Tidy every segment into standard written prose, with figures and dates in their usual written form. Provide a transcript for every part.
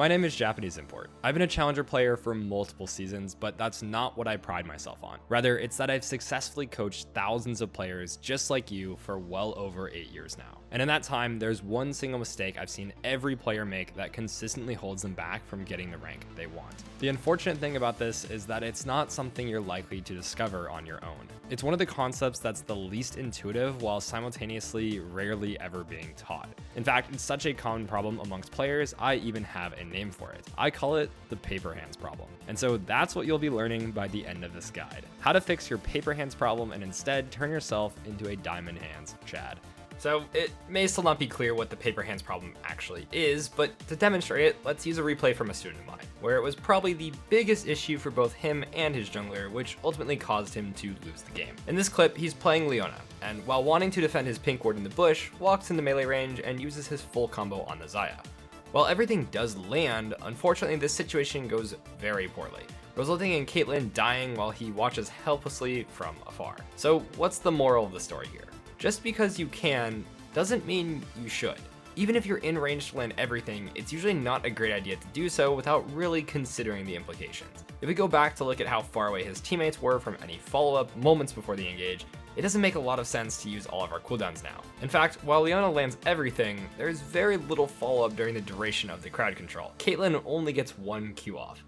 My name is Japanese Import. I've been a Challenger player for multiple seasons, but that's not what I pride myself on. Rather, it's that I've successfully coached thousands of players just like you for well over 8 years now. And in that time, there's one single mistake I've seen every player make that consistently holds them back from getting the rank they want. The unfortunate thing about this is that it's not something you're likely to discover on your own. It's one of the concepts that's the least intuitive while simultaneously rarely ever being taught. In fact, it's such a common problem amongst players, I even have a name for it. I call it the paper hands problem. And so that's what you'll be learning by the end of this guide. How to fix your paper hands problem and instead turn yourself into a diamond hands Chad. So it may still not be clear what the paper hands problem actually is, but to demonstrate it, let's use a replay from a student of mine, where it was probably the biggest issue for both him and his jungler, which ultimately caused him to lose the game. In this clip, he's playing Leona, and while wanting to defend his pink ward in the bush, walks into melee range and uses his full combo on the Xayah. While everything does land, unfortunately this situation goes very poorly, resulting in Caitlyn dying while he watches helplessly from afar. So what's the moral of the story here? Just because you can doesn't mean you should. Even if you're in range to land everything, it's usually not a great idea to do so without really considering the implications. If we go back to look at how far away his teammates were from any follow-up moments before the engage, it doesn't make a lot of sense to use all of our cooldowns now. In fact, while Leona lands everything, there's very little follow-up during the duration of the crowd control. Caitlyn only gets one Q off.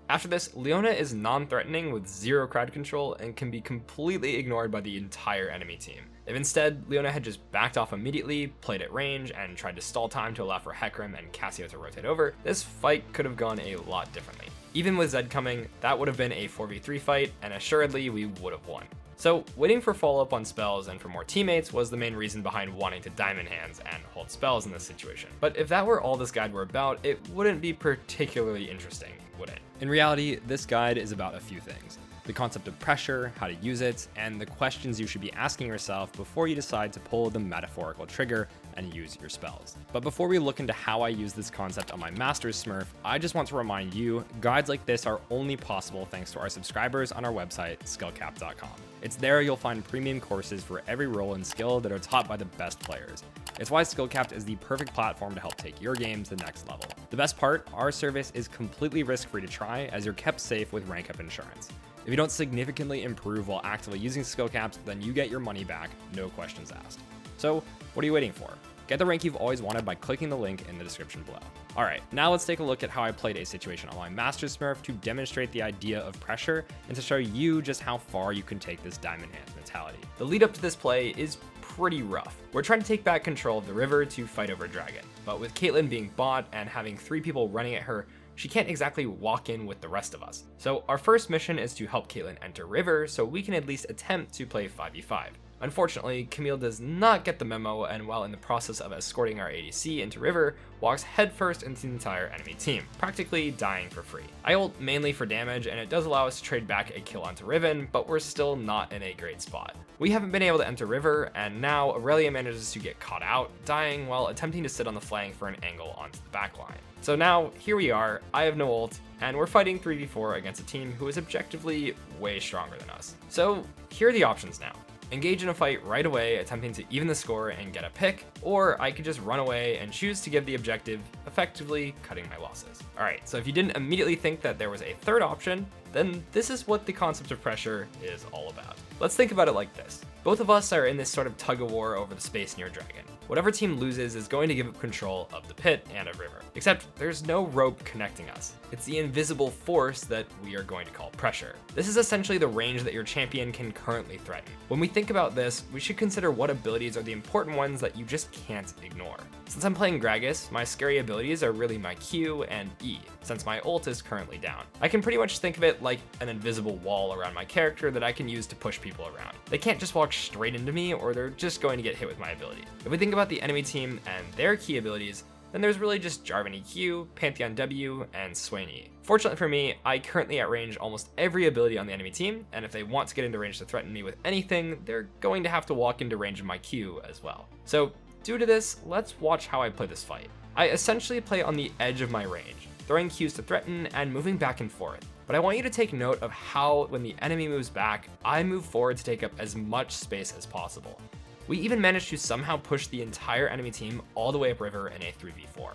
After this, Leona is non-threatening with 0 crowd control and can be completely ignored by the entire enemy team. If instead, Leona had just backed off immediately, played at range, and tried to stall time to allow for Hecarim and Cassio to rotate over, this fight could have gone a lot differently. Even with Zed coming, that would have been a 4v3 fight, and assuredly we would have won. So waiting for follow-up on spells and for more teammates was the main reason behind wanting to diamond hands and hold spells in this situation. But if that were all this guide were about, it wouldn't be particularly interesting, would it? In reality, this guide is about a few things. The concept of pressure, how to use it, and the questions you should be asking yourself before you decide to pull the metaphorical trigger and use your spells. But before we look into how I use this concept on my Masters Smurf, I just want to remind you, guides like this are only possible thanks to our subscribers on our website, skillcap.com. It's there you'll find premium courses for every role and skill that are taught by the best players. It's why Skillcapped is the perfect platform to help take your game to the next level. The best part, our service is completely risk-free to try as you're kept safe with rank up insurance. If you don't significantly improve while actively using Skillcapped, then you get your money back, no questions asked. So what are you waiting for? Get the rank you've always wanted by clicking the link in the description below. Alright, now let's take a look at how I played a situation on my Masters Smurf to demonstrate the idea of pressure and to show you just how far you can take this diamond hands mentality. The lead up to this play is pretty rough. We're trying to take back control of the river to fight over dragon, but with Caitlyn being bot and having 3 people running at her, she can't exactly walk in with the rest of us. So our first mission is to help Caitlyn enter river so we can at least attempt to play 5v5. Unfortunately, Camille does not get the memo, and while in the process of escorting our ADC into river, walks headfirst into the entire enemy team, practically dying for free. I ult mainly for damage, and it does allow us to trade back a kill onto Riven, but we're still not in a great spot. We haven't been able to enter river, and now Aurelia manages to get caught out, dying while attempting to sit on the flank for an angle onto the backline. So now, here we are, I have no ult, and we're fighting 3v4 against a team who is objectively way stronger than us. So here are the options now. Engage in a fight right away, attempting to even the score and get a pick, or I could just run away and choose to give the objective, effectively cutting my losses. Alright, so if you didn't immediately think that there was a third option, then this is what the concept of pressure is all about. Let's think about it like this. Both of us are in this sort of tug of war over the space near Dragon. Whatever team loses is going to give up control of the pit and of river. Except there's no rope connecting us. It's the invisible force that we are going to call pressure. This is essentially the range that your champion can currently threaten. When we think about this, we should consider what abilities are the important ones that you just can't ignore. Since I'm playing Gragas, my scary abilities are really my Q and E, since my ult is currently down. I can pretty much think of it like an invisible wall around my character that I can use to push people around. They can't just walk straight into me, or they're just going to get hit with my ability. If we think about the enemy team and their key abilities, then there's really just Jarvan EQ, Pantheon W, and Swain E. Fortunately for me, I currently outrange almost every ability on the enemy team, and if they want to get into range to threaten me with anything, they're going to have to walk into range of my Q as well. So due to this, let's watch how I play this fight. I essentially play on the edge of my range, throwing Qs to threaten and moving back and forth. But I want you to take note of how when the enemy moves back, I move forward to take up as much space as possible. We even managed to somehow push the entire enemy team all the way up river in a 3v4.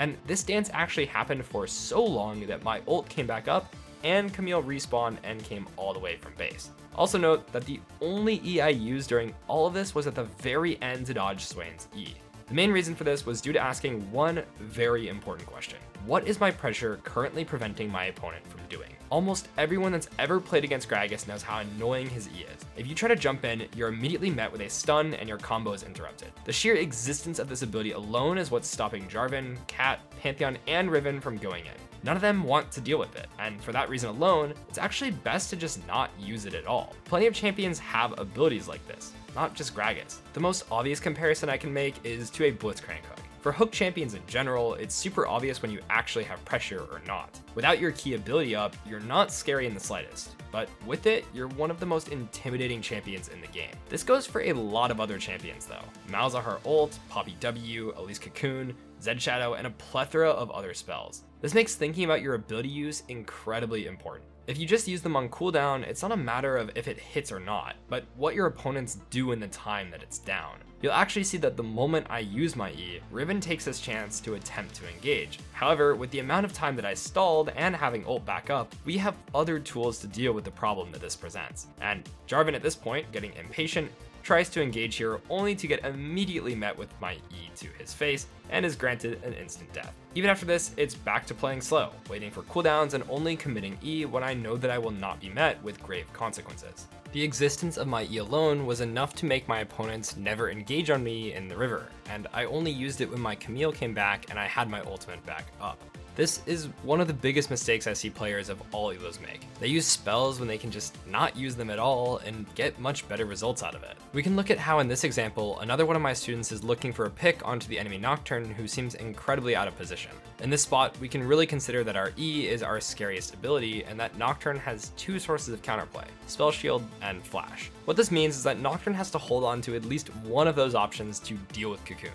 And this dance actually happened for so long that my ult came back up and Camille respawned and came all the way from base. Also note that the only E I used during all of this was at the very end to dodge Swain's E. The main reason for this was due to asking one very important question. What is my pressure currently preventing my opponent from doing? Almost everyone that's ever played against Gragas knows how annoying his E is. If you try to jump in, you're immediately met with a stun and your combo is interrupted. The sheer existence of this ability alone is what's stopping Jarvan, Cat, Pantheon, and Riven from going in. None of them want to deal with it, and for that reason alone, it's actually best to just not use it at all. Plenty of champions have abilities like this, not just Gragas. The most obvious comparison I can make is to a Blitzcrank hook. For hook champions in general, it's super obvious when you actually have pressure or not. Without your key ability up, you're not scary in the slightest, but with it, you're one of the most intimidating champions in the game. This goes for a lot of other champions though. Malzahar ult, Poppy W, Elise Cocoon, Zed Shadow, and a plethora of other spells. This makes thinking about your ability use incredibly important. If you just use them on cooldown, it's not a matter of if it hits or not, but what your opponents do in the time that it's down. You'll actually see that the moment I use my E, Riven takes this chance to attempt to engage. However, with the amount of time that I stalled and having ult back up, we have other tools to deal with the problem that this presents. And Jarvan at this point, getting impatient, tries to engage here only to get immediately met with my E to his face and is granted an instant death. Even after this, it's back to playing slow, waiting for cooldowns and only committing E when I know that I will not be met with grave consequences. The existence of my E alone was enough to make my opponents never engage on me in the river, and I only used it when my Camille came back and I had my ultimate back up. This is one of the biggest mistakes I see players of all ELOs make. They use spells when they can just not use them at all and get much better results out of it. We can look at how in this example, another one of my students is looking for a pick onto the enemy Nocturne who seems incredibly out of position. In this spot, we can really consider that our E is our scariest ability and that Nocturne has two sources of counterplay, Spell Shield and Flash. What this means is that Nocturne has to hold on to at least one of those options to deal with Cocoon,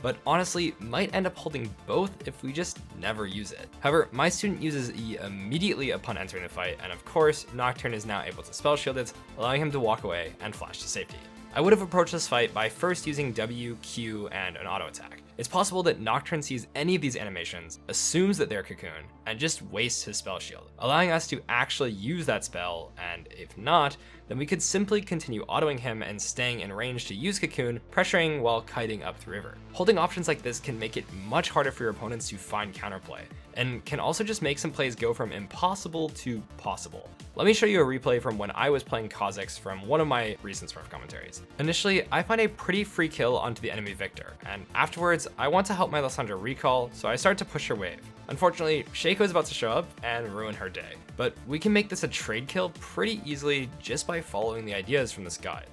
but honestly might end up holding both if we just never use it. However, my student uses E immediately upon entering the fight, and of course, Nocturne is now able to spell shield it, allowing him to walk away and flash to safety. I would have approached this fight by first using W, Q, and an auto attack. It's possible that Nocturne sees any of these animations, assumes that they're Cocoon, and just wastes his spell shield, allowing us to actually use that spell, and if not, then we could simply continue autoing him and staying in range to use Cocoon, pressuring while kiting up the river. Holding options like this can make it much harder for your opponents to find counterplay, and can also just make some plays go from impossible to possible. Let me show you a replay from when I was playing Kha'Zix from one of my recent Smurf commentaries. Initially, I find a pretty free kill onto the enemy Victor, and afterwards, I want to help my Lissandra recall, so I start to push her wave. Unfortunately, Shaco is about to show up and ruin her day, but we can make this a trade kill pretty easily just by following the ideas from this guide.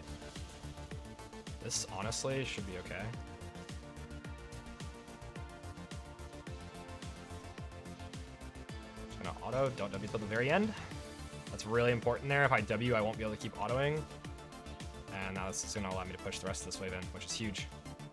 This honestly should be okay. Just gonna auto, don't W till the very end. That's really important there. If I W, I won't be able to keep autoing. And now this is gonna allow me to push the rest of this wave in, which is huge.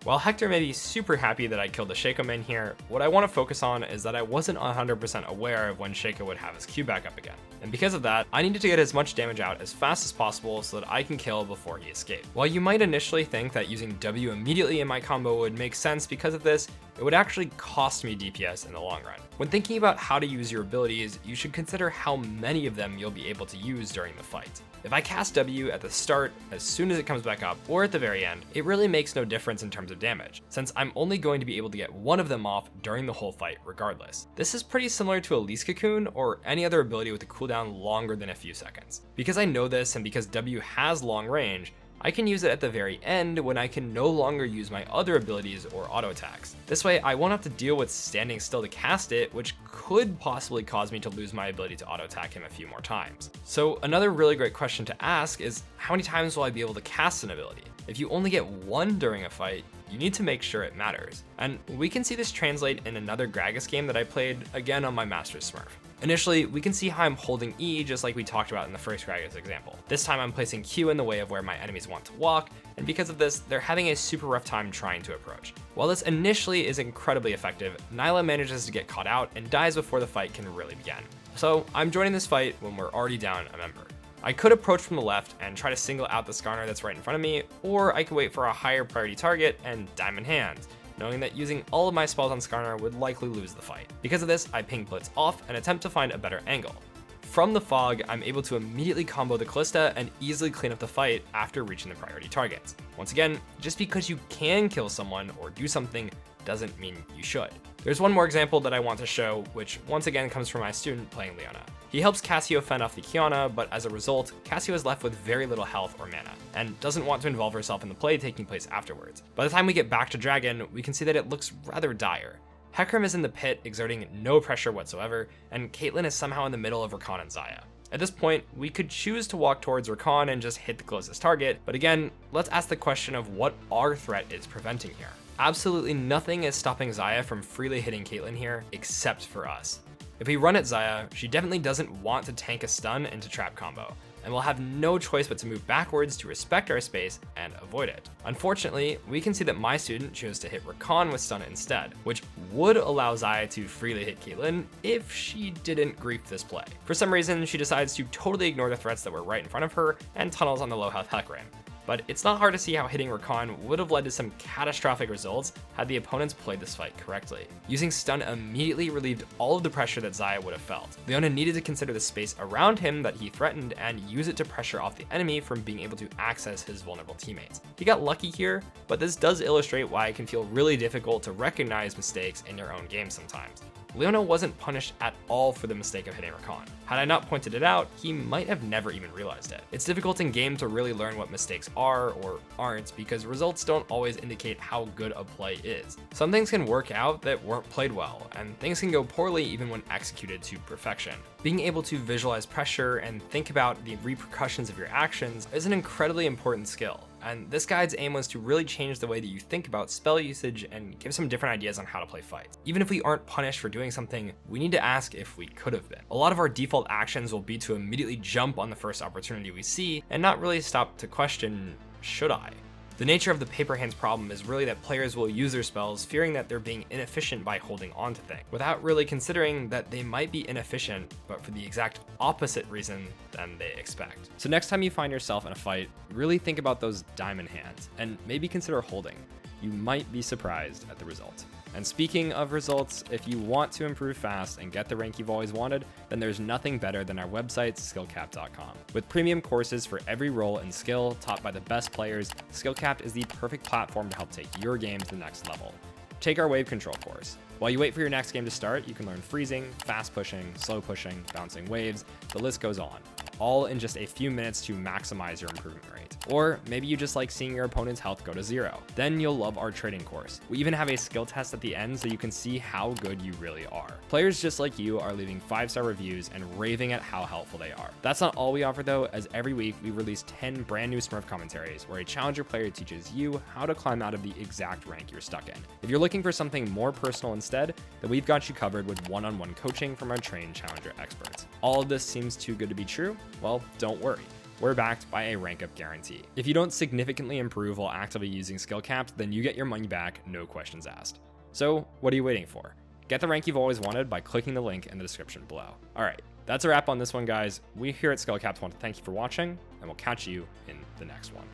While Hector may be super happy that I killed the Shaco main here, what I want to focus on is that I wasn't 100% aware of when Shaco would have his Q back up again. And because of that, I needed to get as much damage out as fast as possible so that I can kill before he escaped. While you might initially think that using W immediately in my combo would make sense because of this, it would actually cost me DPS in the long run. When thinking about how to use your abilities, you should consider how many of them you'll be able to use during the fight. If I cast W at the start, as soon as it comes back up, or at the very end, it really makes no difference in terms of damage, since I'm only going to be able to get one of them off during the whole fight regardless. This is pretty similar to Elise Cocoon or any other ability with a cooldown longer than a few seconds. Because I know this and because W has long range, I can use it at the very end when I can no longer use my other abilities or auto attacks. This way, I won't have to deal with standing still to cast it, which could possibly cause me to lose my ability to auto attack him a few more times. So another really great question to ask is, how many times will I be able to cast an ability? If you only get one during a fight, you need to make sure it matters. And we can see this translate in another Gragas game that I played again on my Masters Smurf. Initially, we can see how I'm holding E just like we talked about in the first Gragas example. This time I'm placing Q in the way of where my enemies want to walk, and because of this, they're having a super rough time trying to approach. While this initially is incredibly effective, Nyla manages to get caught out and dies before the fight can really begin. So I'm joining this fight when we're already down a member. I could approach from the left and try to single out the Skarner that's right in front of me, or I could wait for a higher priority target and diamond hands, knowing that using all of my spells on Skarner would likely lose the fight. Because of this, I ping Blitz off and attempt to find a better angle. From the fog, I'm able to immediately combo the Callista and easily clean up the fight after reaching the priority targets. Once again, just because you can kill someone or do something doesn't mean you should. There's one more example that I want to show, which once again comes from my student playing Leona. He helps Cassio fend off the Kiana, but as a result, Cassio is left with very little health or mana, and doesn't want to involve herself in the play taking place afterwards. By the time we get back to Dragon, we can see that it looks rather dire. Hecarim is in the pit, exerting no pressure whatsoever, and Caitlyn is somehow in the middle of Rakan and Xayah. At this point, we could choose to walk towards Rakan and just hit the closest target, but again, let's ask the question of what our threat is preventing here. Absolutely nothing is stopping Xayah from freely hitting Caitlyn here, except for us. If we run at Xayah, she definitely doesn't want to tank a stun into trap combo, and we'll have no choice but to move backwards to respect our space and avoid it. Unfortunately, we can see that my student chose to hit Rakan with stun instead, which would allow Xayah to freely hit Caitlyn if she didn't grief this play. For some reason, she decides to totally ignore the threats that were right in front of her and tunnels on the low health Hecarim. But it's not hard to see how hitting Rakan would have led to some catastrophic results had the opponents played this fight correctly. Using stun immediately relieved all of the pressure that Xayah would have felt. Leona needed to consider the space around him that he threatened and use it to pressure off the enemy from being able to access his vulnerable teammates. He got lucky here, but this does illustrate why it can feel really difficult to recognize mistakes in your own game sometimes. Leona wasn't punished at all for the mistake of hitting Rakan. Had I not pointed it out, he might have never even realized it. It's difficult in game to really learn what mistakes are or aren't because results don't always indicate how good a play is. Some things can work out that weren't played well, and things can go poorly even when executed to perfection. Being able to visualize pressure and think about the repercussions of your actions is an incredibly important skill. And this guide's aim was to really change the way that you think about spell usage and give some different ideas on how to play fights. Even if we aren't punished for doing something, we need to ask if we could have been. A lot of our default actions will be to immediately jump on the first opportunity we see and not really stop to question, should I? The nature of the paper hands problem is really that players will use their spells fearing that they're being inefficient by holding on to things, without really considering that they might be inefficient, but for the exact opposite reason than they expect. So next time you find yourself in a fight, really think about those diamond hands, and maybe consider holding. You might be surprised at the result. And speaking of results, if you want to improve fast and get the rank you've always wanted, then there's nothing better than our website, skillcapped.com. With premium courses for every role and skill taught by the best players, Skillcapped is the perfect platform to help take your game to the next level. Take our wave control course. While you wait for your next game to start, you can learn freezing, fast pushing, slow pushing, bouncing waves, the list goes on, all in just a few minutes to maximize your improvement rate. Or maybe you just like seeing your opponent's health go to 0. Then you'll love our trading course. We even have a skill test at the end so you can see how good you really are. Players just like you are leaving 5-star reviews and raving at how helpful they are. That's not all we offer though, as every week we release 10 brand new Smurf commentaries where a challenger player teaches you how to climb out of the exact rank you're stuck in. If you're looking for something more personal instead, then we've got you covered with one-on-one coaching from our trained challenger experts. All of this seems too good to be true? Well, don't worry. We're backed by a rank up guarantee. If you don't significantly improve while actively using Skillcapped, then you get your money back, no questions asked. So what are you waiting for? Get the rank you've always wanted by clicking the link in the description below. All right, that's a wrap on this one, guys. We here at Skillcapped want to thank you for watching, and we'll catch you in the next one.